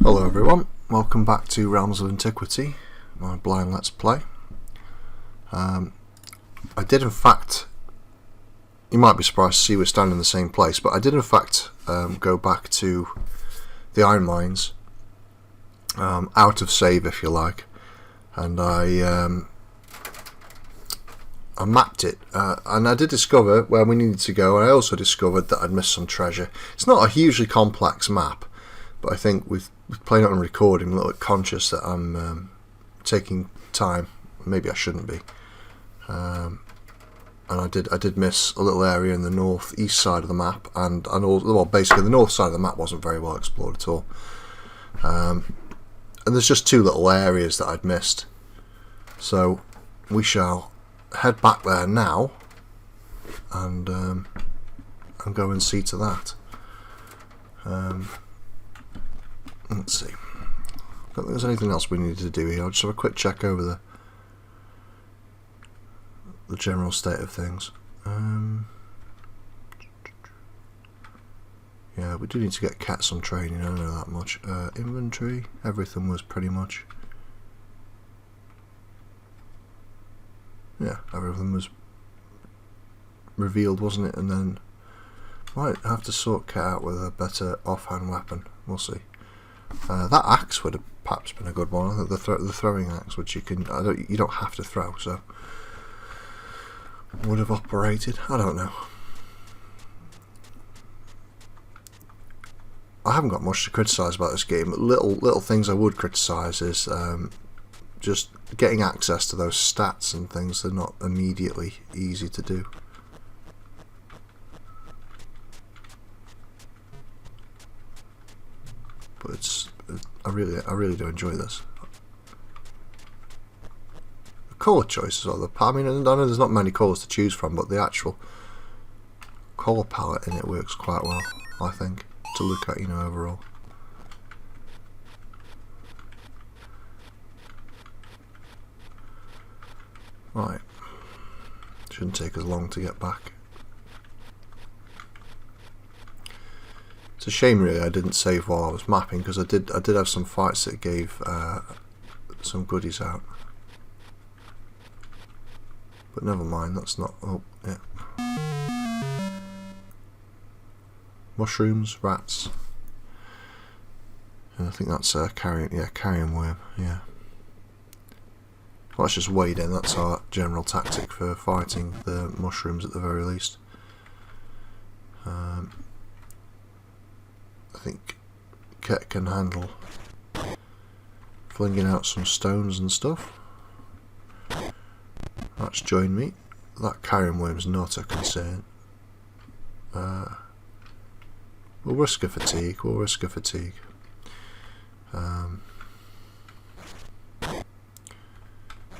Hello everyone, welcome back to Realms of Antiquity, my blind let's play. I did in fact, you might be surprised to see we're standing in the same place, but I did in fact go back to the iron mines, out of save if you like, and I mapped it, and I did discover where we needed to go, and I also discovered that I'd missed some treasure. It's not a hugely complex map, but I think with playing it on recording, I'm a little bit conscious that I'm taking time. Maybe I shouldn't be. And I did miss a little area in the northeast side of the map, and well, basically the north side of the map wasn't very well explored at all. And there's just two little areas that I'd missed, so we shall head back there now and go and see to that. Let's see. I don't think there's anything else we need to do here. I'll just have a quick check over the general state of things. Yeah, we do need to get Cat some training, I don't know that much. Inventory, everything was pretty much... yeah, everything was revealed, wasn't it? And then might have to sort Cat out with a better offhand weapon. We'll see. That axe would have perhaps been a good one. I think the throwing axe, which you don't have to throw, so would have operated. I don't know. I haven't got much to criticise about this game, but little things I would criticise is just getting access to those stats and things. They're not immediately easy to do. But it's I really do enjoy this. The colour choices are I mean, I know there's not many colours to choose from, but the actual colour palette in it works quite well, I think, to look at, you know, overall. Right, shouldn't take as long to get back. It's a shame really I didn't save while I was mapping, because I did have some fights that gave some goodies out. But never mind, that's not... oh, yeah. Mushrooms, rats. And I think that's carrion worm, yeah. Well, let's just wade in, that's our general tactic for fighting the mushrooms at the very least. I think Ket can handle flinging out some stones and stuff. That's joined me. That carrion worm's not a concern. We'll risk a fatigue.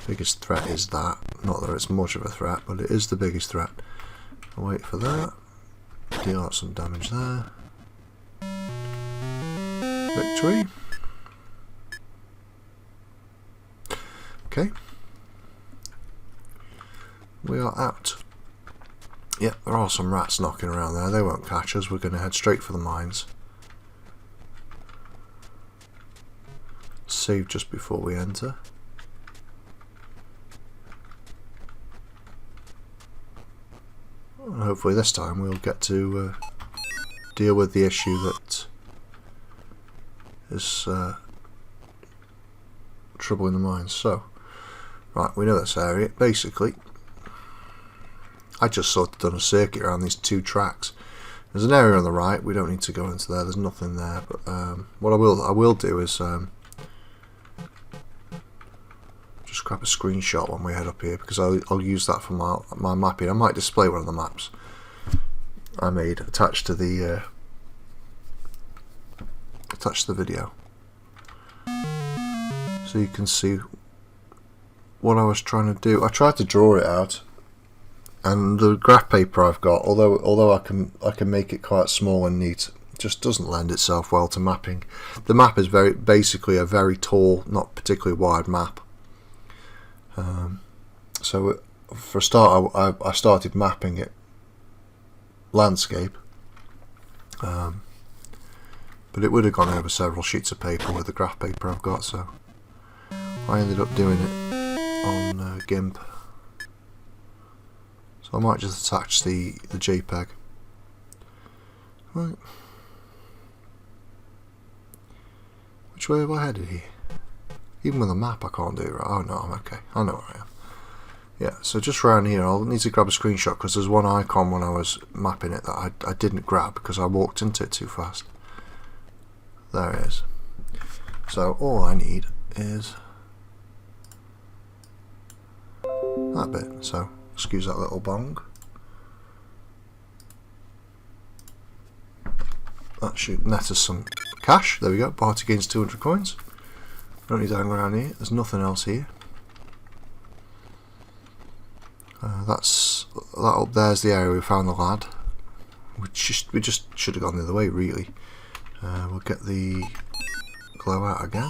Biggest threat is that. Not that it's much of a threat, but it is the biggest threat. I'll wait for that. Deal out some damage there. Victory. Okay. We are out. Yep, there are some rats knocking around there. They won't catch us. We're going to head straight for the mines. Save just before we enter. And hopefully this time we'll get to deal with the issue that is trouble in the mines. So, right, we know this area. Basically, I just sort of done a circuit around these two tracks. There's an area on the right. We don't need to go into there. There's nothing there. But what I will do is just grab a screenshot when we head up here, because I'll use that for my mapping. I might display one of the maps I made attached to the video, so you can see what I was trying to do. I tried to draw it out, and the graph paper I've got, although I can make it quite small and neat, just doesn't lend itself well to mapping. The map is basically a very tall, not particularly wide map. So for a start, I started mapping it landscape. But it would have gone over several sheets of paper with the graph paper I've got, so I ended up doing it on GIMP. So I might just attach the JPEG. Right. Which way have I headed here? Even with a map I can't do it right. Oh no, I'm okay. I know where I am. Yeah, so just around here I'll need to grab a screenshot because there's one icon when I was mapping it that I didn't grab because I walked into it too fast. There it is. So all I need is that bit. So excuse that little bong. That should net us some cash. There we go. Party gains 200 coins. Don't need to hang around here. There's nothing else here. That up there's the area we found the lad. We just should have gone the other way really. We'll get the glow out again.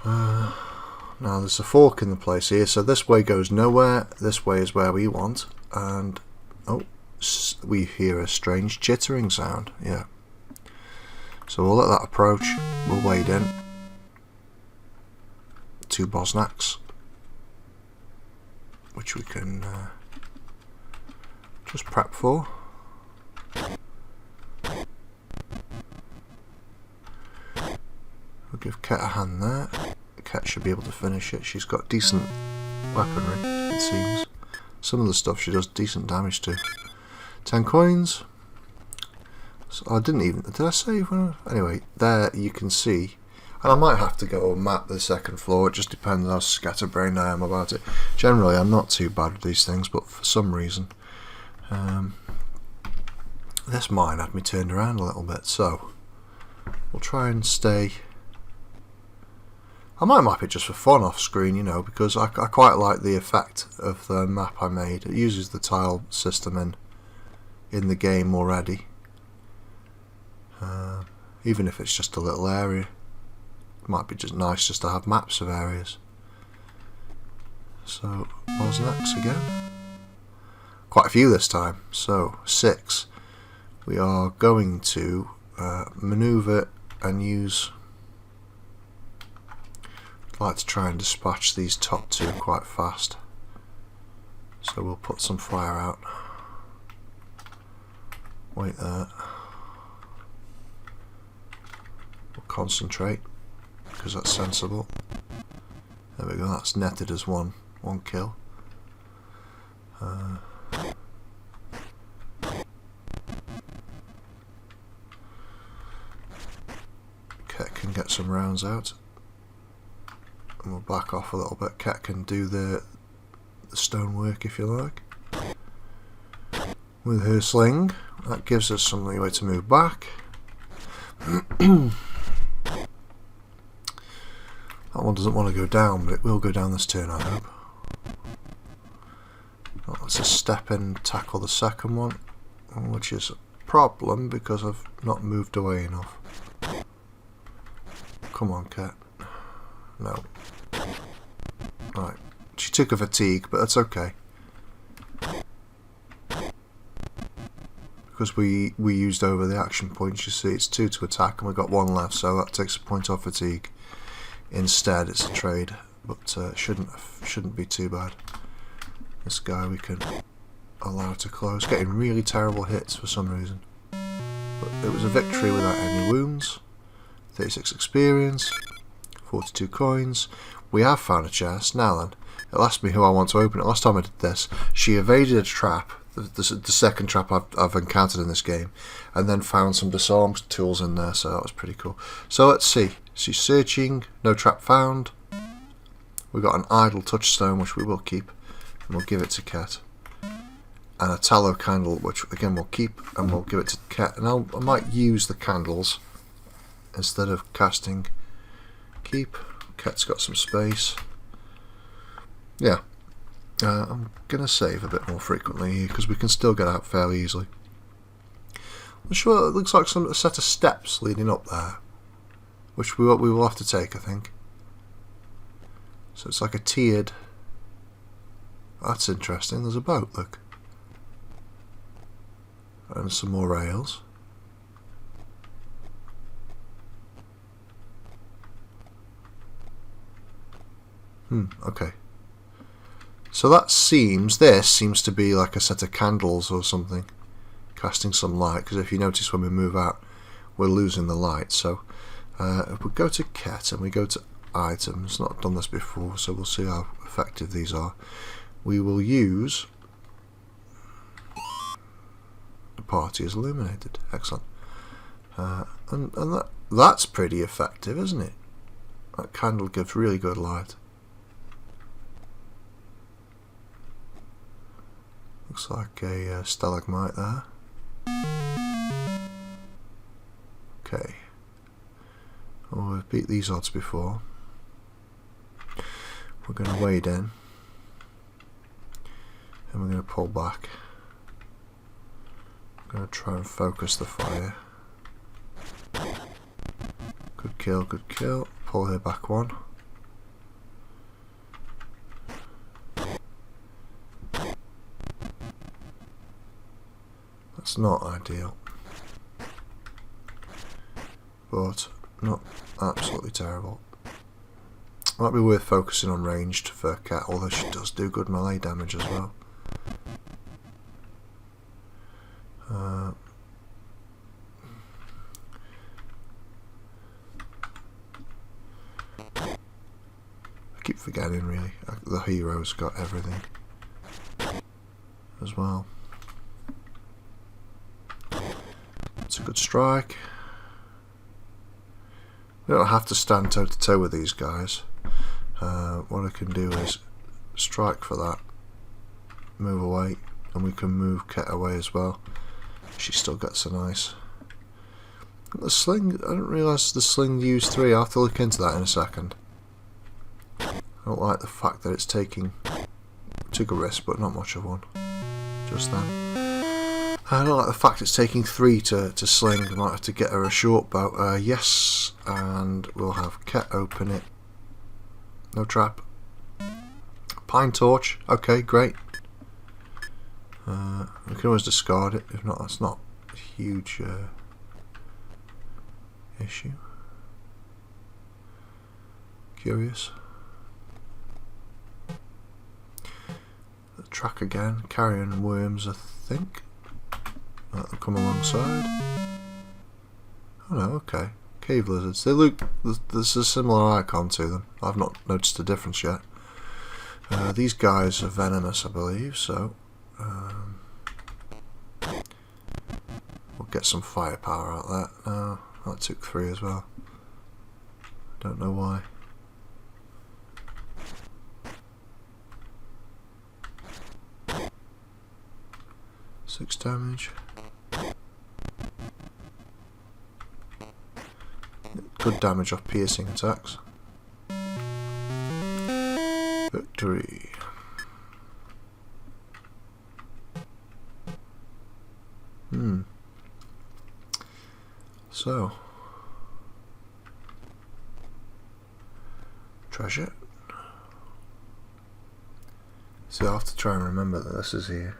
Now there's a fork in the place here, so this way goes nowhere. This way is where we want, and oh, we hear a strange chittering sound. Yeah. So we'll let that approach. We'll wade in. 2 Bosnaks, which we can just prep for. We'll give Ket a hand there. Ket should be able to finish it. She's got decent weaponry, it seems. Some of the stuff she does decent damage to. 10 coins. So I didn't even... Did I save one? Anyway, there you can see. And I might have to go and map the second floor. It just depends how scatterbrained I am about it. Generally, I'm not too bad with these things, but for some reason... this mine had me turned around a little bit, so... We'll try and stay... I might map it just for fun off screen, you know, because I quite like the effect of the map I made. It uses the tile system in the game already. Even if it's just a little area, it might be just nice just to have maps of areas. So, Bosnaks again. Quite a few this time, so 6. We are going to manoeuvre and use... I'd like to try and dispatch these top 2 quite fast. So we'll put some fire out. Wait there. We'll concentrate because that's sensible. There we go, that's netted as one kill. Ket can get some rounds out. And we'll back off a little bit. Ket can do the stonework if you like. With her sling, that gives us some leeway to move back. That one doesn't want to go down, but it will go down this turn, I hope. Well, let's just step in and tackle the second one, which is a problem because I've not moved away enough. Come on, Ket. No. Right. She took a fatigue, but that's okay. Because we used over the action points, you see, it's 2 to attack and we've got 1 left, so that takes a point off fatigue. Instead, it's a trade, but shouldn't be too bad. This guy we can allow to close. Getting really terrible hits for some reason. But it was a victory without any wounds. 36 experience. 42 coins. We have found a chest. Now then, it'll ask me who I want to open it. Last time I did this, she evaded a trap, the second trap I've encountered in this game, and then found some disarm tools in there, so that was pretty cool. So let's see. She's searching, no trap found. We've got an idle touchstone, which we will keep, and we'll give it to Ket. And a tallow candle, which again we'll keep, and we'll give it to Ket. And I might use the candles instead of casting. Keep. Ket's got some space. Yeah. I'm going to save a bit more frequently here because we can still get out fairly easily. I'm sure it looks like a set of steps leading up there, which we will have to take, I think. So it's like a tiered... That's interesting. There's a boat, look. And some more rails. Okay. So that this seems to be like a set of candles or something, casting some light, because if you notice when we move out, we're losing the light. So if we go to Ket and we go to items, not done this before, so we'll see how effective these are. We will use the party is illuminated. Excellent. And that's pretty effective, isn't it? That candle gives really good light. Looks like a stalagmite there. Okay. Oh, we've beat these odds before. We're going to wade in. And we're going to pull back. I'm going to try and focus the fire. Good kill, good kill. Pull her back one. That's not ideal, but not absolutely terrible. Might be worth focusing on ranged for Ket, although she does do good melee damage as well. I keep forgetting, really. The hero's got everything as well. It's a good strike. We don't have to stand toe to toe with these guys. What I can do is strike for that, move away, and we can move Ket away as well. She still gets a nice. The sling, I didn't realise the sling used 3. I'll have to look into that in a second. I don't like the fact that it's took a risk, but not much of one. Just then. I don't like the fact it's taking 3 to sling. I might have to get her a short bow. Yes, and we'll have Ket open it. No trap. Pine torch. Okay, great. We can always discard it. If not, that's not a huge issue. Curious. The track again. Carrion worms, I think. That'll come alongside. Oh no, okay. Cave lizards. They look. There's a similar icon to them. I've not noticed a difference yet. These guys are venomous, I believe, so we'll get some firepower out of that. That took 3 as well. Don't know why. Six damage. Good damage off piercing attacks. Victory. So, treasure. So I have to try and remember that this is here.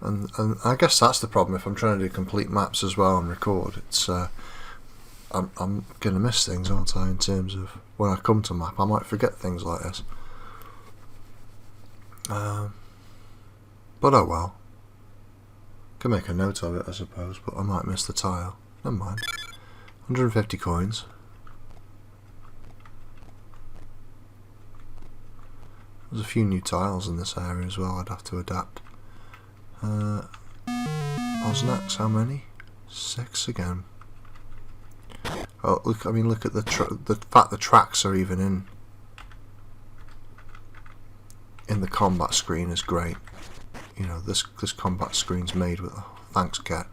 And I guess that's the problem if I'm trying to do complete maps as well and record. It's I'm going to miss things, aren't I, in terms of when I come to map. I might forget things like this. But oh well. Can make a note of it, I suppose, but I might miss the tile. Never mind. 150 coins. There's a few new tiles in this area as well I'd have to adapt. Bosnaks, how many? 6 again. Oh, look! I mean, look at the fact the tracks are even in the combat screen is great. You know, this combat screen's made with. Oh, thanks, Ket.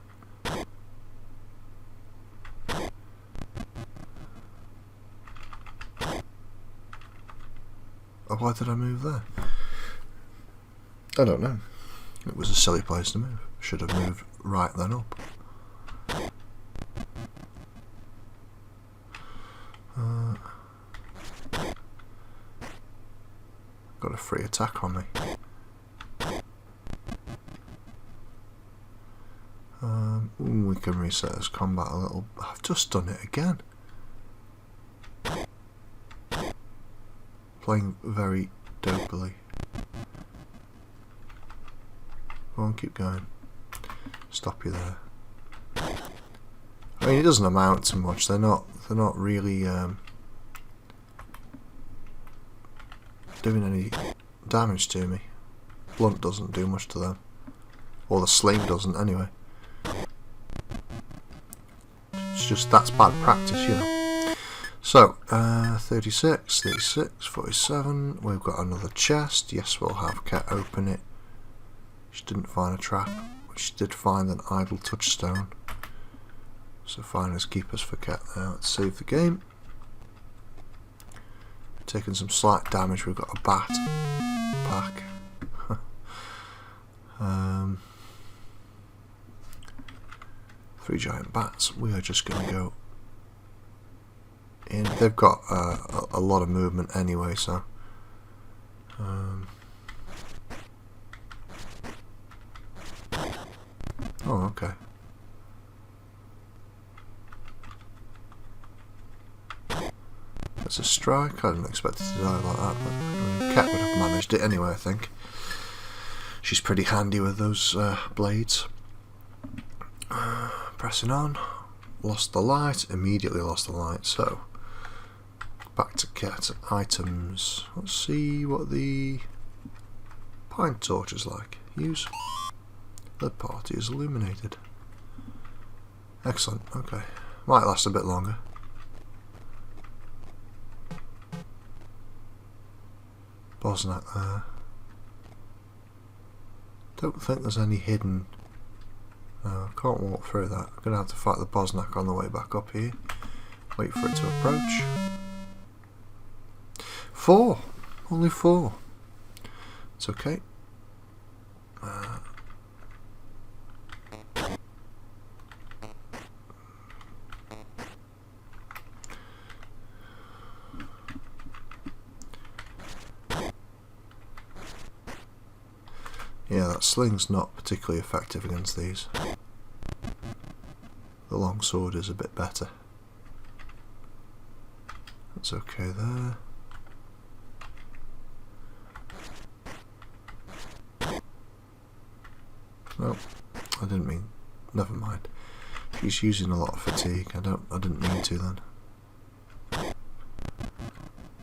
Oh, why did I move there? I don't know. It was a silly place to move. Should have moved right then up. Got a free attack on me. We can reset this combat a little. I've just done it again. playing very dopily. Go on, keep going. Stop you there. I mean, it doesn't amount to much. They're not really doing any damage to me. Blunt doesn't do much to them, or the sling doesn't anyway. It's just that's bad practice, you know. So 36, 36, 47. We've got another chest. Yes, we'll have Cat open it. She didn't find a trap, but she did find an idle touchstone. So finders keepers for Cat there. Let's save the game. Taking some slight damage. We've got a bat pack. 3 giant bats. We are just going to go in. They've got a lot of movement anyway, so oh, okay. That's a strike. I didn't expect it to die like that, but I mean, Cat would have managed it anyway, I think. She's pretty handy with those blades. Pressing on. Lost the light. Immediately lost the light. So, back to Cat. Items. Let's see what the pine torch is like. Use. Third party is illuminated. Excellent. Okay. Might last a bit longer. Bosnak there. Don't think there's any hidden. No, I can't walk through that. I'm going to have to fight the Bosnak on the way back up here. Wait for it to approach. 4! Only 4. It's okay. Yeah, that sling's not particularly effective against these. The long sword is a bit better. That's okay there. No, I didn't mean. Never mind. She's using a lot of fatigue. I didn't mean to then.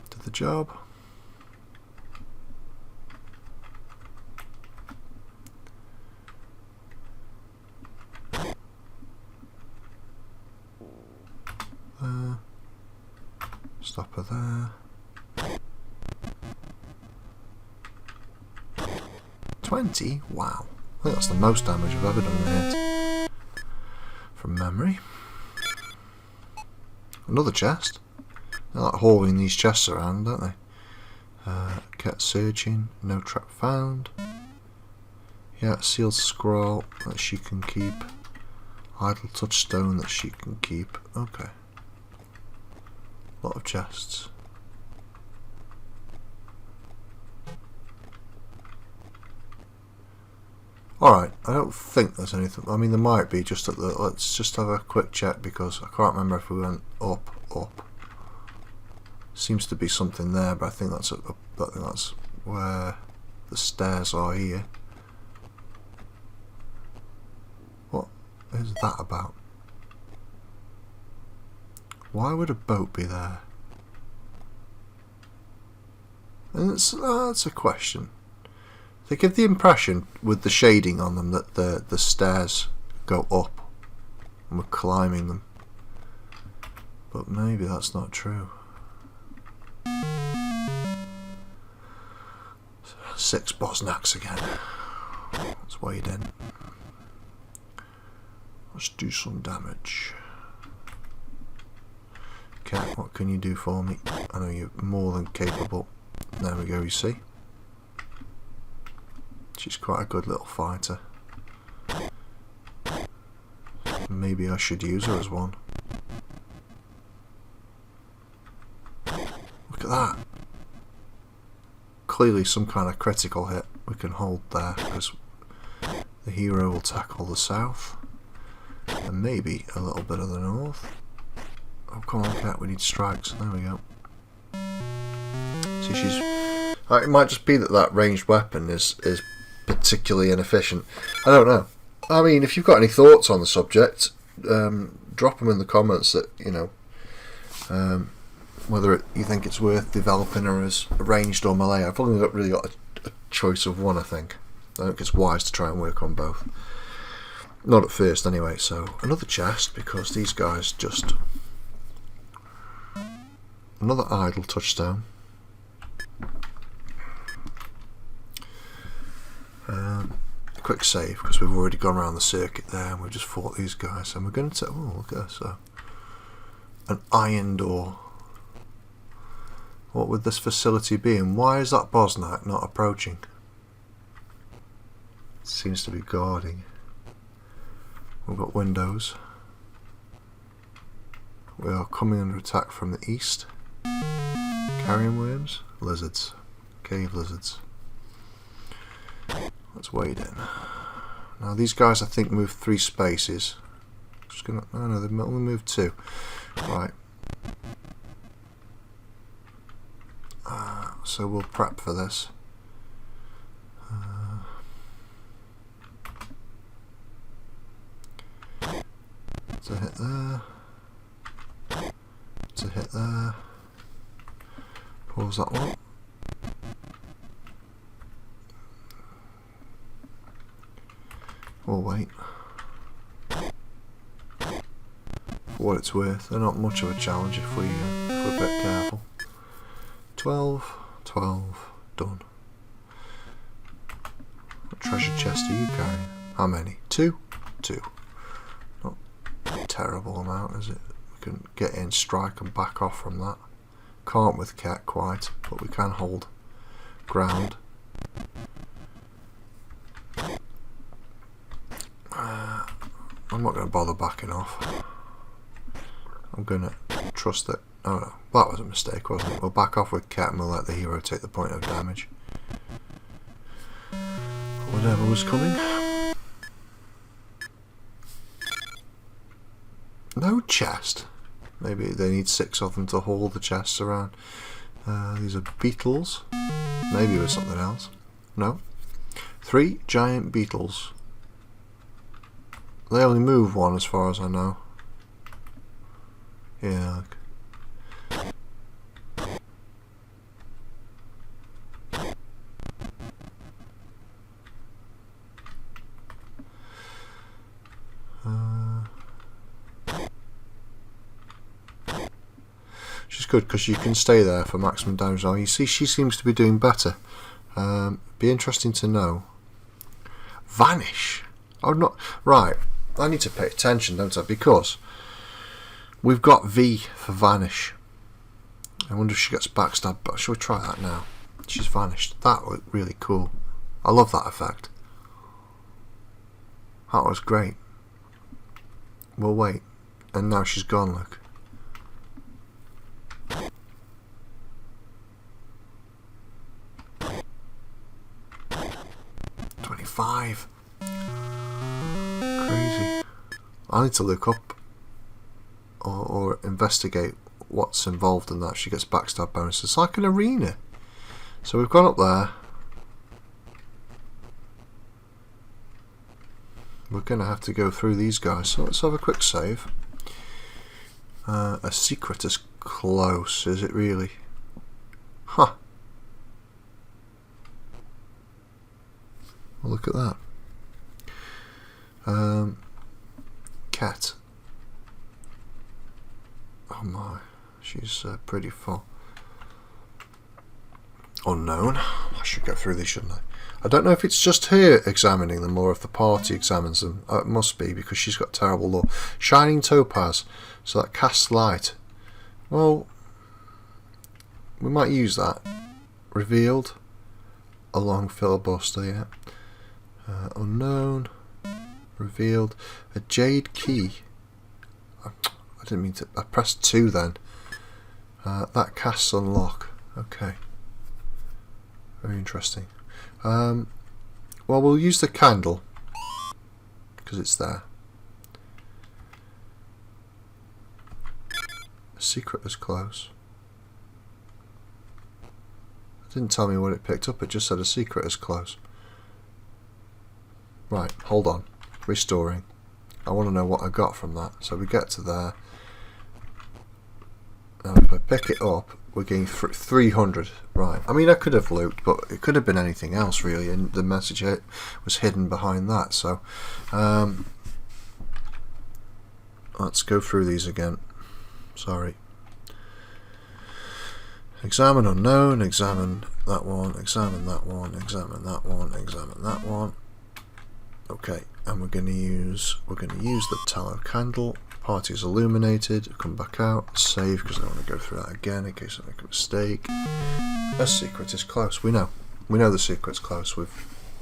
Did the job. Stop her there. 20? Wow. I think that's the most damage I've ever done in a hit. From memory. Another chest. They're like hauling these chests around, don't they? Cat searching. No trap found. Yeah, sealed scroll that she can keep. Idle touchstone that she can keep. Okay. Lot of chests. Alright, I don't think there's anything. I mean, there might be just at the. Let's just have a quick check because I can't remember if we went up. Seems to be something there, but I think that's where the stairs are here. What is that about? Why would a boat be there? And that's a question. They give the impression with the shading on them that the stairs go up and we're climbing them. But maybe that's not true. 6 Bosnaks again. Let's wade in. Let's do some damage. Cat, what can you do for me? I know you're more than capable. There we go, you see. She's quite a good little fighter. Maybe I should use her as one. Look at that. Clearly some kind of critical hit we can hold there because the hero will tackle the south and maybe a little bit of the north. Oh, come on, Cat, we need strikes. There we go. See, she's. It might just be that that ranged weapon is particularly inefficient. I don't know. I mean, if you've got any thoughts on the subject, drop them in the comments. That whether you think it's worth developing her as ranged or melee. I've only really got a choice of one. I think it's wise to try and work on both. Not at first, anyway. So another chest, because these guys just another idle touchstone. Quick save, because we've already gone around the circuit there and we've just fought these guys, and we're going to look at this, an iron door. What would this facility be, and why is that Bosnak not approaching? It seems to be guarding. We've got windows. We are coming under attack from the east. Carrion worms, lizards, cave lizards. Let's wade in. Now these guys, I think, move 3 spaces. Just gonna. Oh no, they've only moved 2. Right. So we'll prep for this. To hit there. To hit there. Pause that one. We'll wait. For what it's worth, they're not much of a challenge if we're a bit careful. 12, 12, done. What treasure chest are you carrying? How many? 2? 2. Not a terrible amount, is it? We can get in, strike and back off from that. Can't with Cat quite, but we can hold ground. I'm not going to bother backing off. I'm going to trust that. Oh no, that was a mistake, wasn't it? We'll back off with Cat and we'll let the hero take the point of damage. Whatever was coming. No chest. Maybe they need 6 of them to haul the chests around. These are beetles. Maybe with something else. No. 3 giant beetles. They only move 1 as far as I know. Yeah. She's good because you can stay there for maximum damage. Now you see she seems to be doing better. Be interesting to know. Vanish. Oh, not right. I need to pay attention, don't I? Because we've got V for vanish. I wonder if she gets backstabbed, but shall we try that now? She's vanished. That was really cool. I love that effect. That was great. We'll wait. And now she's gone, look. $25. Crazy. I need to look up or investigate what's involved in that. She gets backstab bonuses. It's like an arena. So we've gone up there. We're going to have to go through these guys. So let's have a quick save. A secret is close, is it really? Huh. Well, look at that. Cat. Oh my, she's pretty full. Unknown. I should go through these, shouldn't I? I don't know if it's just her examining them or if the party examines them. It must be, because she's got terrible luck. Shining topaz, so that casts light. Well, we might use that. Revealed. A long filibuster, yeah. Unknown. Revealed. A jade key. I didn't mean to. I pressed 2 then. That casts unlock. Okay. Very interesting. Well, we'll use the candle because it's there. A secret is close. Didn't tell me what it picked up, it just said a secret is close. Right, hold on. Restoring. I want to know what I got from that. So we get to there. Now if I pick it up, we're getting 300. Right. I mean, I could have looked, but it could have been anything else really, and the message was hidden behind that. So let's go through these again. Sorry. Examine unknown, examine that one, examine that one, examine that one, examine that one. Okay, and we're going to use the tallow candle. Party is illuminated. Come back out. Save because I don't want to go through that again in case I make a mistake. A secret is close. We know the secret's close.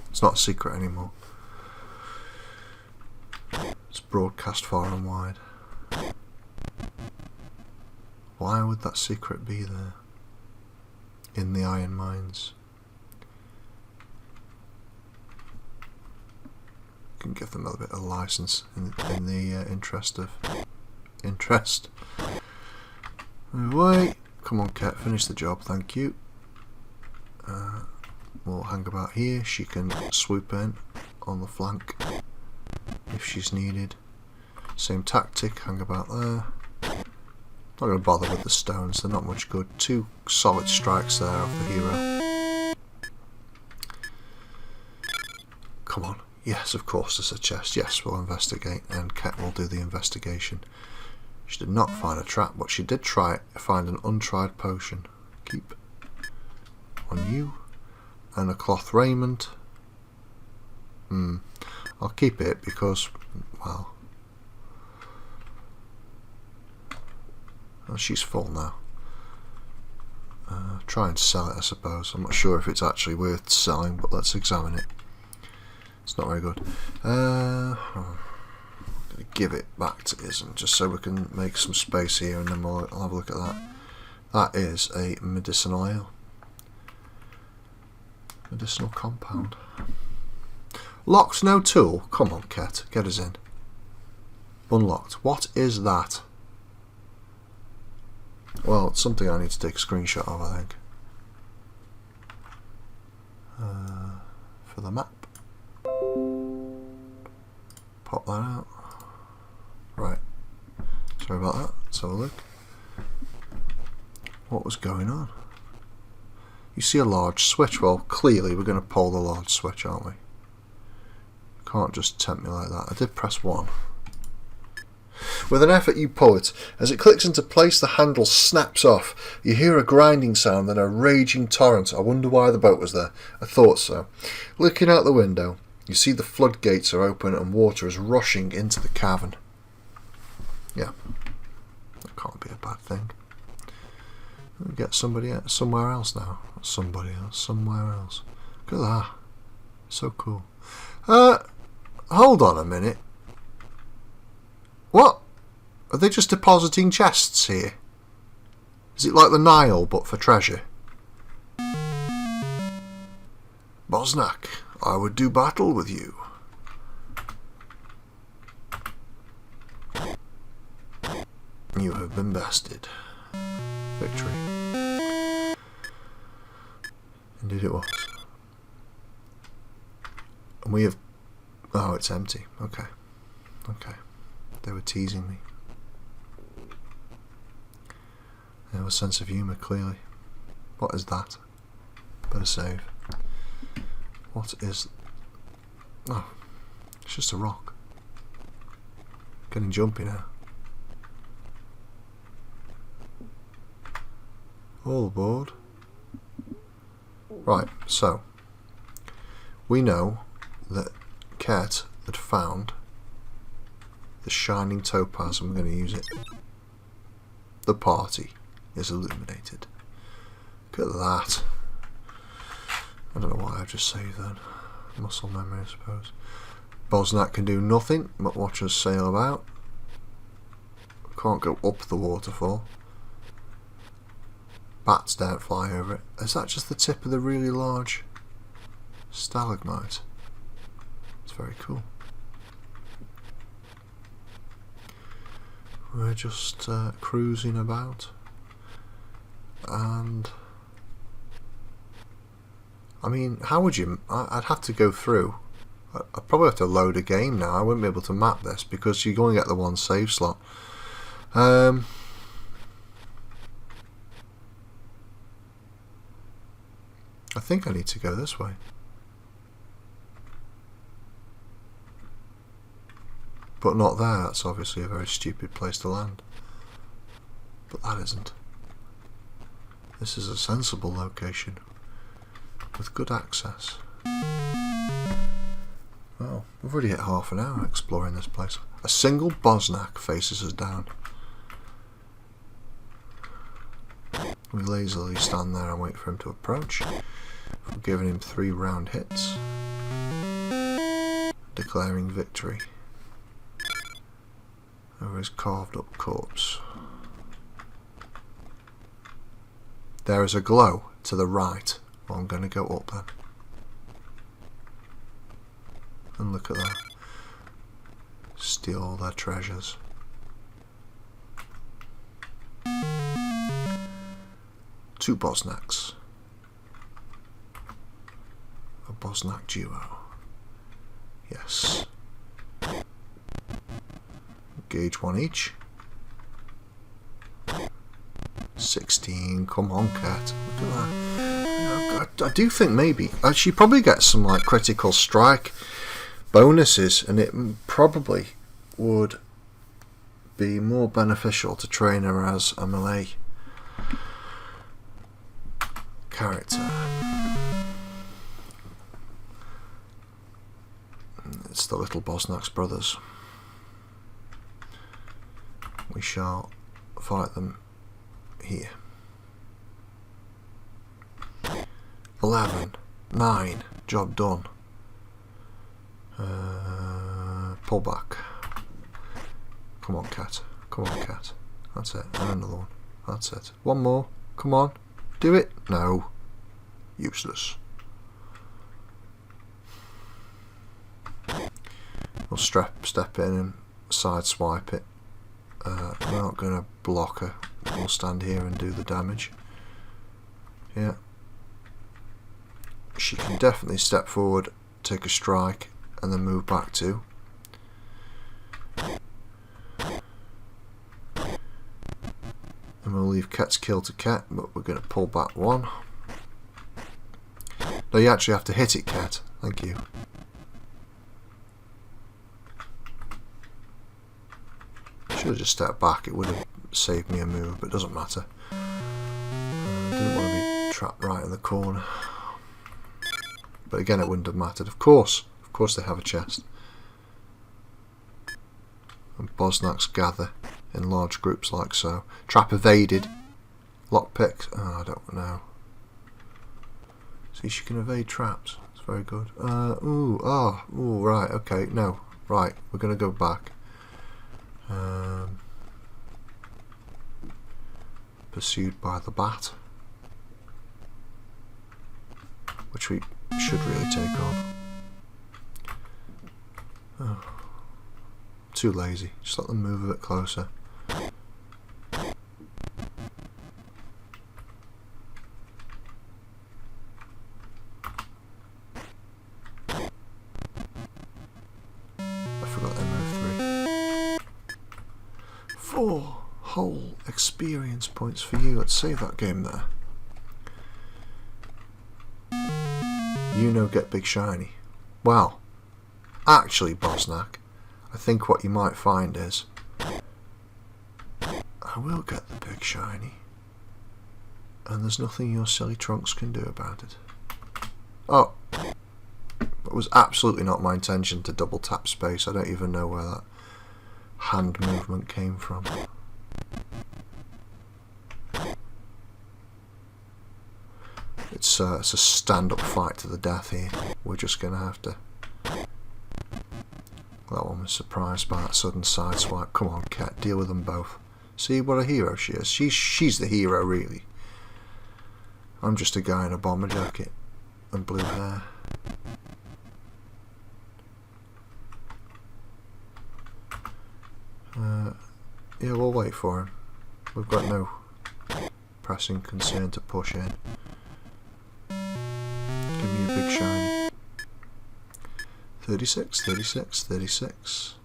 It's not a secret anymore. It's broadcast far and wide. Why would that secret be there? In the iron mines. Can give them a little bit of license in the interest of interest. Move away. Come on, Cat, finish the job, thank you. We'll hang about here. She can swoop in on the flank if she's needed. Same tactic, hang about there. Not going to bother with the stones, they're not much good. 2 solid strikes there off the hero. Come on. Yes, of course there's a chest. Yes, we'll investigate, and Ket will do the investigation. She did not find a trap, but she did find an untried potion. Keep on you. And a cloth raiment. I'll keep it because, well, she's full now. Try and sell it, I suppose. I'm not sure if it's actually worth selling, but let's examine it. It's not very good. I'm going to give it back to Ism just so we can make some space here, and then I'll have a look at that. That is a medicinal ale. Medicinal compound. Locked, no tool. Come on, Ket, get us in. Unlocked. What is that? Well, it's something I need to take a screenshot of, I think. For the map. Pop that out. Right. Sorry about that. Let's have a look. What was going on? You see a large switch. Well, clearly we're going to pull the large switch, aren't we? Can't just tempt me like that. I did press 1. With an effort you pull it. As it clicks into place, the handle snaps off. You hear a grinding sound and a raging torrent. I wonder why the boat was there. I thought so. Looking out the window, you see the floodgates are open and water is rushing into the cavern. Yeah, that can't be a bad thing. We'll get somebody somewhere else now. Somebody else, somewhere else. Look at that. So cool. Hold on a minute. What? Are they just depositing chests here? Is it like the Nile but for treasure? Bosnak, I would do battle with you. You have been bested. Victory. Indeed it was. And we have... Oh, it's empty. Okay. Okay. They were teasing me. They have a sense of humour, clearly. What is that? Better save. What is... Oh, it's just a rock. Getting jumpy now. All aboard. Right, so we know that Ket had found the shining topaz and we're going to use it. The party is illuminated. Look at that. I don't know why I've just saved that. Muscle memory, I suppose. Bosnak can do nothing but watch us sail about. Can't go up the waterfall. Bats don't fly over it. Is that just the tip of the really large stalagmite? It's very cool. We're just cruising about, and I mean, how would you... I'd have to go through. I'd probably have to load a game now. I wouldn't be able to map this because you only get the one save slot. I think I need to go this way. But not there. That's obviously a very stupid place to land. But that isn't. This is a sensible location with good access. Well, we've already hit half an hour exploring this place. A single Bosnak faces us down. We lazily stand there and wait for him to approach. We're giving him 3 round hits, declaring victory over his carved up corpse. There is a glow to the right. Well, I'm going to go up then. And look at that. Steal all their treasures. Two Bosnaks. A Bosnak duo. Yes. Gauge 1 each. 16. Come on, cat. Look at that. I do think maybe she probably gets some like critical strike bonuses, and it probably would be more beneficial to train her as a melee character. It's the little Bosnaks brothers. We shall fight them here. 11, 9, job done. Pull back. Come on, cat. Come on, cat. That's it. And another one. That's it. One more. Come on. Do it. No. Useless. We'll step in and side swipe it. We're not going to block her. We'll stand here and do the damage. Yeah. She can definitely step forward, take a strike, and then move back too. And we'll leave cat's kill to cat, but we're going to pull back 1. No, you actually have to hit it, cat. Thank you. Should have just stepped back. It would have saved me a move, but it doesn't matter. Didn't want to be trapped right in the corner. But again, it wouldn't have mattered. Of course they have a chest. And Bosnaks gather in large groups like so. Trap evaded. Lockpick. Oh, I don't know. See, she can evade traps. It's very good. Ooh, right, okay, no. Right, we're going to go back. Pursued by the bat. Which we should really take on. Oh. Too lazy. Just let them move a bit closer. I forgot they moved 3. 4 whole experience points for you. Let's save that game there. You know, get big shiny. Well, actually, Bosnak, I think what you might find is I will get the big shiny, and there's nothing your silly trunks can do about it. Oh, it was absolutely not my intention to double tap space. I don't even know where that hand movement came from. It's a stand-up fight to the death here. We're just going to have to... That one was surprised by that sudden side swipe. Come on, cat, deal with them both. See what a hero she is. She's the hero, really. I'm just a guy in a bomber jacket and blue hair. Yeah, we'll wait for him. We've got no pressing concern to push in. Give Give me a big shiny. 36, 36, 36.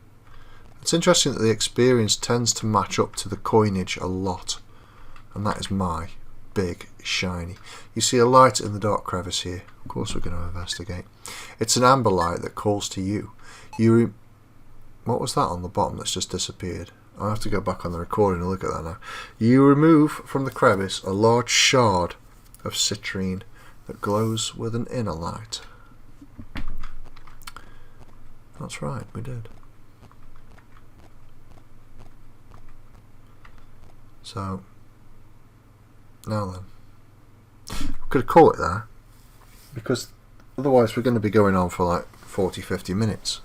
It's interesting that the experience tends to match up to the coinage a lot. And that is my big shiny. You see a light in the dark crevice here. Of course we're going to investigate. It's an amber light that calls to you. What was that on the bottom that's just disappeared? I'll have to go back on the recording and look at that now. You remove from the crevice a large shard of citrine that glows with an inner light. That's right, we did. So, now then. We could call it there, because otherwise we're going to be going on for like 40-50 minutes.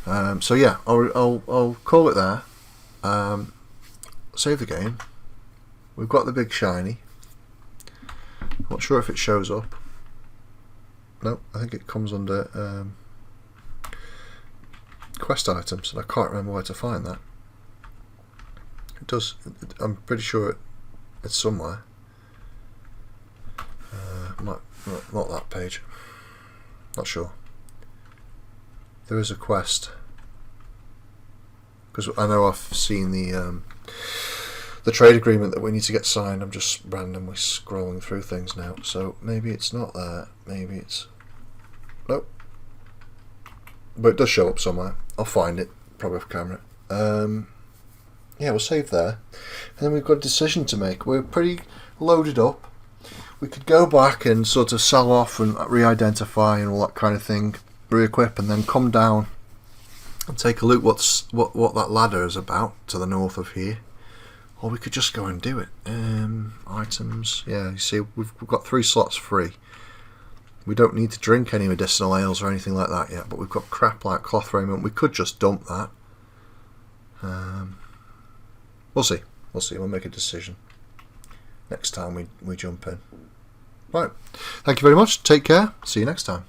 So yeah, I'll call it there. Save the game. We've got the big shiny. Not sure if it shows up. No, I think it comes under quest items, and I can't remember where to find that. It does. I'm pretty sure it's somewhere. Not that page. Not sure. There is a quest, because I know I've seen the trade agreement that we need to get signed. I'm just randomly scrolling through things now, so maybe it's not there. Maybe it's nope. But it does show up somewhere. I'll find it probably off camera. Yeah, we'll save there, and then we've got a decision to make. We're pretty loaded up. We could go back and sort of sell off and re-identify and all that kind of thing, re-equip, and then come down and take a look what that ladder is about to the north of here. Or we could just go and do it. Items, yeah, you see we've got 3 slots free. We don't need to drink any medicinal ales or anything like that yet, but we've got crap like cloth raiment. We could just dump that. We'll see. We'll make a decision next time we jump in. Right. Thank you very much. Take care. See you next time.